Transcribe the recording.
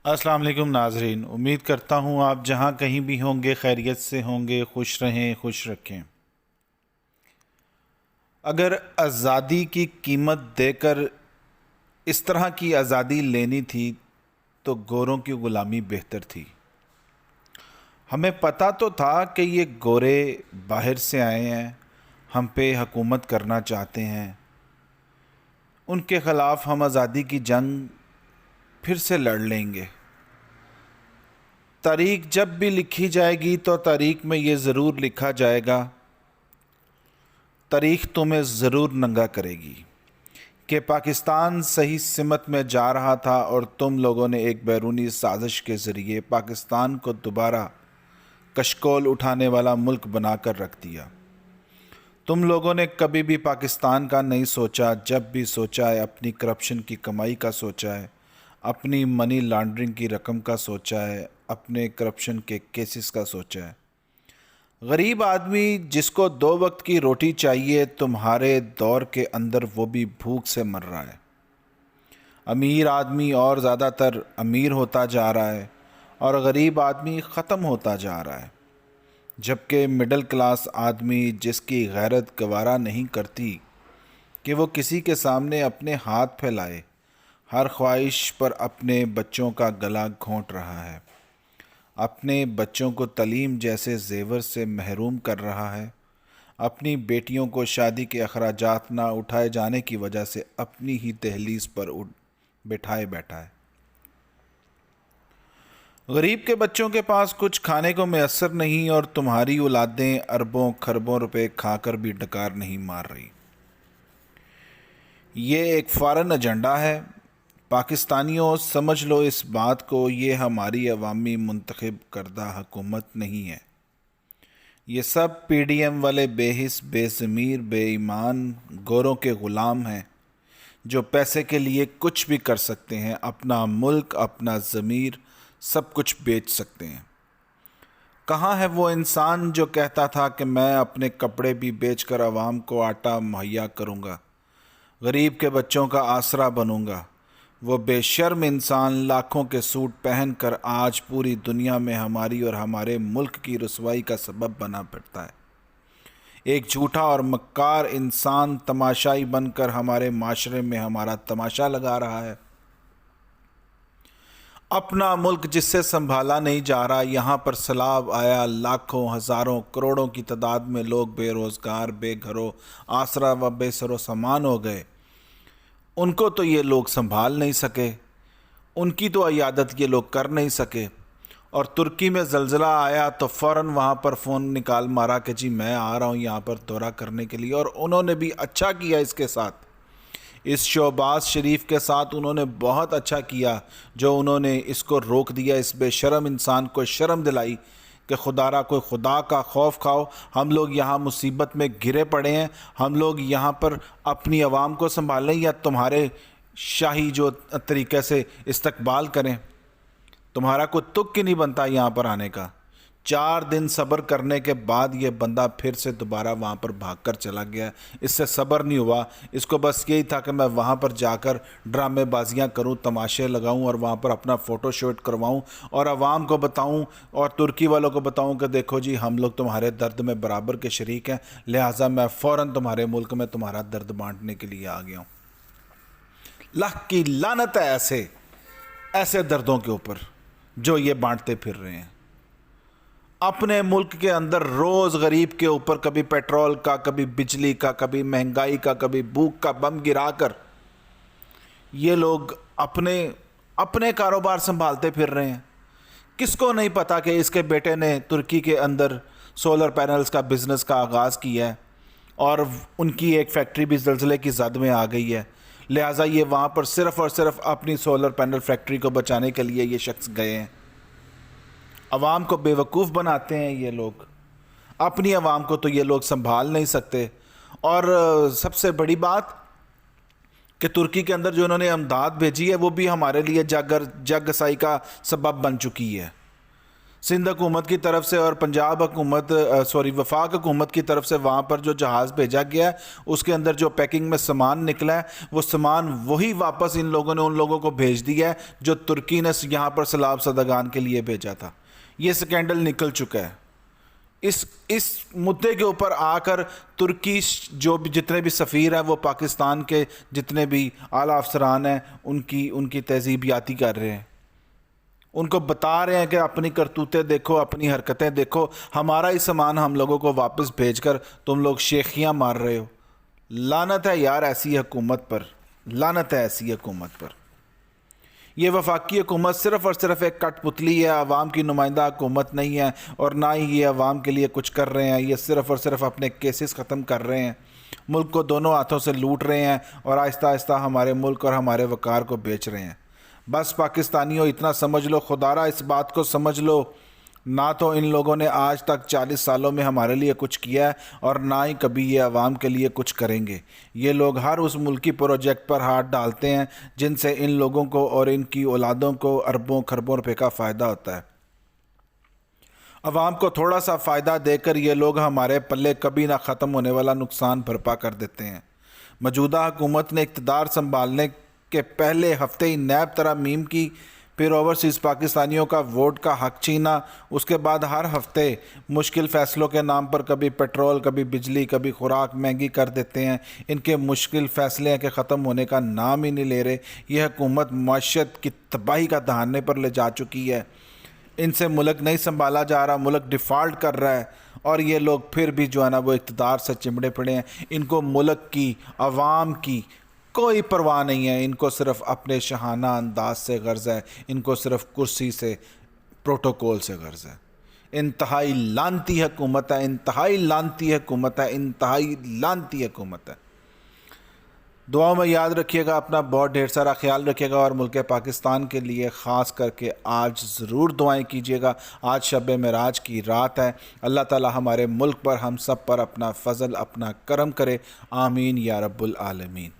السلام علیکم ناظرین، امید کرتا ہوں آپ جہاں کہیں بھی ہوں گے خیریت سے ہوں گے، خوش رہیں، خوش رکھیں۔ اگر آزادی کی قیمت دے کر اس طرح کی آزادی لینی تھی تو گوروں کی غلامی بہتر تھی۔ ہمیں پتہ تو تھا کہ یہ گورے باہر سے آئے ہیں، ہم پہ حکومت کرنا چاہتے ہیں، ان کے خلاف ہم آزادی کی جنگ پھر سے لڑ لیں گے۔ تاریخ جب بھی لکھی جائے گی تو تاریخ میں یہ ضرور لکھا جائے گا، تاریخ تمہیں ضرور ننگا کرے گی کہ پاکستان صحیح سمت میں جا رہا تھا اور تم لوگوں نے ایک بیرونی سازش کے ذریعے پاکستان کو دوبارہ کشکول اٹھانے والا ملک بنا کر رکھ دیا۔ تم لوگوں نے کبھی بھی پاکستان کا نہیں سوچا، جب بھی سوچا ہے اپنی کرپشن کی کمائی کا سوچا ہے، اپنی منی لانڈرنگ کی رقم کا سوچا ہے، اپنے کرپشن کے کیسز کا سوچا ہے۔ غریب آدمی جس کو 2 وقت کی روٹی چاہیے، تمہارے دور کے اندر وہ بھی بھوک سے مر رہا ہے۔ امیر آدمی اور زیادہ تر امیر ہوتا جا رہا ہے اور غریب آدمی ختم ہوتا جا رہا ہے، جبکہ مڈل کلاس آدمی جس کی غیرت گوارا نہیں کرتی کہ وہ کسی کے سامنے اپنے ہاتھ پھیلائے، ہر خواہش پر اپنے بچوں کا گلا گھونٹ رہا ہے، اپنے بچوں کو تعلیم جیسے زیور سے محروم کر رہا ہے، اپنی بیٹیوں کو شادی کے اخراجات نہ اٹھائے جانے کی وجہ سے اپنی ہی دہلیز پر بٹھائے بیٹھا ہے۔ غریب کے بچوں کے پاس کچھ کھانے کو میسر نہیں اور تمہاری اولادیں اربوں خربوں روپے کھا کر بھی ڈکار نہیں مار رہی۔ یہ ایک فارن ایجنڈا ہے۔ پاکستانیوں سمجھ لو اس بات کو، یہ ہماری عوامی منتخب کردہ حکومت نہیں ہے۔ یہ سب پی ڈی ایم والے بے حس، بے ضمیر، بے ایمان گوروں کے غلام ہیں جو پیسے کے لیے کچھ بھی کر سکتے ہیں، اپنا ملک، اپنا ضمیر، سب کچھ بیچ سکتے ہیں۔ کہاں ہے وہ انسان جو کہتا تھا کہ میں اپنے کپڑے بھی بیچ کر عوام کو آٹا مہیا کروں گا، غریب کے بچوں کا آسرا بنوں گا؟ وہ بے شرم انسان لاکھوں کے سوٹ پہن کر آج پوری دنیا میں ہماری اور ہمارے ملک کی رسوائی کا سبب بنا پڑتا ہے۔ ایک جھوٹا اور مکار انسان تماشائی بن کر ہمارے معاشرے میں ہمارا تماشا لگا رہا ہے۔ اپنا ملک جس سے سنبھالا نہیں جا رہا، یہاں پر سیلاب آیا، لاکھوں، ہزاروں، کروڑوں کی تعداد میں لوگ بے روزگار، بے گھروں، آسرا و بے سر و سامان ہو گئے۔ ان کو تو یہ لوگ سنبھال نہیں سکے، ان کی تو عیادت یہ لوگ کر نہیں سکے۔ اور ترکی میں زلزلہ آیا تو فوراً وہاں پر فون نکال مارا کہ جی میں آ رہا ہوں یہاں پر دورہ کرنے کے لیے، اور انہوں نے بھی اچھا کیا اس کے ساتھ، اس شہباز شریف کے ساتھ انہوں نے بہت اچھا کیا جو انہوں نے اس کو روک دیا، اس بے شرم انسان کو شرم دلائی کہ خدا را کوئی خدا کا خوف کھاؤ، ہم لوگ یہاں مصیبت میں گرے پڑے ہیں، ہم لوگ یہاں پر اپنی عوام کو سنبھالیں یا تمہارے شاہی جو طریقے سے استقبال کریں؟ تمہارا کوئی تک کی نہیں بنتا یہاں پر آنے کا۔ 4 دن صبر کرنے کے بعد یہ بندہ پھر سے دوبارہ وہاں پر بھاگ کر چلا گیا۔ اس سے صبر نہیں ہوا، اس کو بس یہی تھا کہ میں وہاں پر جا کر ڈرامے بازیاں کروں، تماشے لگاؤں اور وہاں پر اپنا فوٹو شوٹ کرواؤں اور عوام کو بتاؤں اور ترکی والوں کو بتاؤں کہ دیکھو جی ہم لوگ تمہارے درد میں برابر کے شریک ہیں، لہٰذا میں فوراً تمہارے ملک میں تمہارا درد بانٹنے کے لیے آ گیا ہوں۔ لاکھ کی لعنت ہے ایسے دردوں کے اوپر جو یہ بانٹتے پھر رہے ہیں۔ اپنے ملک کے اندر روز غریب کے اوپر کبھی پیٹرول کا، کبھی بجلی کا، کبھی مہنگائی کا، کبھی بھوک کا بم گرا کر یہ لوگ اپنے کاروبار سنبھالتے پھر رہے ہیں۔ کس کو نہیں پتا کہ اس کے بیٹے نے ترکی کے اندر سولر پینلز کا بزنس کا آغاز کیا ہے اور ان کی ایک فیکٹری بھی زلزلے کی زد میں آ گئی ہے، لہٰذا یہ وہاں پر صرف اور صرف اپنی سولر پینل فیکٹری کو بچانے کے لیے یہ شخص گئے ہیں۔ عوام کو بے وقوف بناتے ہیں یہ لوگ، اپنی عوام کو تو یہ لوگ سنبھال نہیں سکتے۔ اور سب سے بڑی بات کہ ترکی کے اندر جو انہوں نے امداد بھیجی ہے وہ بھی ہمارے لیے جگ گسائی کا سبب بن چکی ہے۔ سندھ حکومت کی طرف سے اور پنجاب حکومت وفاق حکومت کی طرف سے وہاں پر جو جہاز بھیجا گیا ہے اس کے اندر جو پیکنگ میں سامان نکلا ہے وہ سامان وہی واپس ان لوگوں نے ان لوگوں کو بھیج دیا ہے جو ترکی نے یہاں پر سیلاب زدگان کے لیے بھیجا تھا۔ یہ سکینڈل نکل چکا ہے۔ اس مدعے کے اوپر آ کر ترکی جو بھی جتنے بھی سفیر ہیں وہ پاکستان کے جتنے بھی اعلیٰ افسران ہیں ان کی تہذیبیاتی کر رہے ہیں، ان کو بتا رہے ہیں کہ اپنی کرتوتیں دیکھو، اپنی حرکتیں دیکھو، ہمارا ہی سامان ہم لوگوں کو واپس بھیج کر تم لوگ شیخیاں مار رہے ہو۔ لعنت ہے یار ایسی حکومت پر، لعنت ہے ایسی حکومت پر۔ یہ وفاقی حکومت صرف اور صرف ایک کٹ پتلی ہے، عوام کی نمائندہ حکومت نہیں ہے، اور نہ ہی یہ عوام کے لیے کچھ کر رہے ہیں۔ یہ صرف اور صرف اپنے کیسز ختم کر رہے ہیں، ملک کو دونوں ہاتھوں سے لوٹ رہے ہیں اور آہستہ آہستہ ہمارے ملک اور ہمارے وقار کو بیچ رہے ہیں۔ بس پاکستانیوں اتنا سمجھ لو، خدارا اس بات کو سمجھ لو، نہ تو ان لوگوں نے آج تک 40 سالوں میں ہمارے لیے کچھ کیا ہے اور نہ ہی کبھی یہ عوام کے لیے کچھ کریں گے۔ یہ لوگ ہر اس ملکی پروجیکٹ پر ہاتھ ڈالتے ہیں جن سے ان لوگوں کو اور ان کی اولادوں کو اربوں خربوں روپے کا فائدہ ہوتا ہے۔ عوام کو تھوڑا سا فائدہ دے کر یہ لوگ ہمارے پلے کبھی نہ ختم ہونے والا نقصان بھرپا کر دیتے ہیں۔ موجودہ حکومت نے اقتدار سنبھالنے کے پہلے ہفتے ہی نیب ترامیم کی، پھر اوورسیز پاکستانیوں کا ووٹ کا حق چھینا، اس کے بعد ہر ہفتے مشکل فیصلوں کے نام پر کبھی پیٹرول، کبھی بجلی، کبھی خوراک مہنگی کر دیتے ہیں۔ ان کے مشکل فیصلے ہیں کہ ختم ہونے کا نام ہی نہیں لے رہے۔ یہ حکومت معیشت کی تباہی کا دہانے پر لے جا چکی ہے۔ ان سے ملک نہیں سنبھالا جا رہا، ملک ڈیفالٹ کر رہا ہے، اور یہ لوگ پھر بھی جو ہے نا وہ اقتدار سے چمڑے پڑے ہیں۔ ان کو ملک کی، عوام کی کوئی پرواہ نہیں ہے، ان کو صرف اپنے شاہانہ انداز سے غرض ہے، ان کو صرف کرسی سے، پروٹوکول سے غرض ہے۔ انتہائی لعنتی حکومت ہے، انتہائی لعنتی حکومت ہے، انتہائی لعنتی حکومت ہے۔ دعاؤں میں یاد رکھیے گا، اپنا بہت ڈھیر سارا خیال رکھیے گا، اور ملک پاکستان کے لیے خاص کر کے آج ضرور دعائیں کیجیے گا۔ آج شب معراج کی رات ہے۔ اللہ تعالی ہمارے ملک پر، ہم سب پر اپنا فضل، اپنا کرم کرے۔ آمین یا رب العالمین۔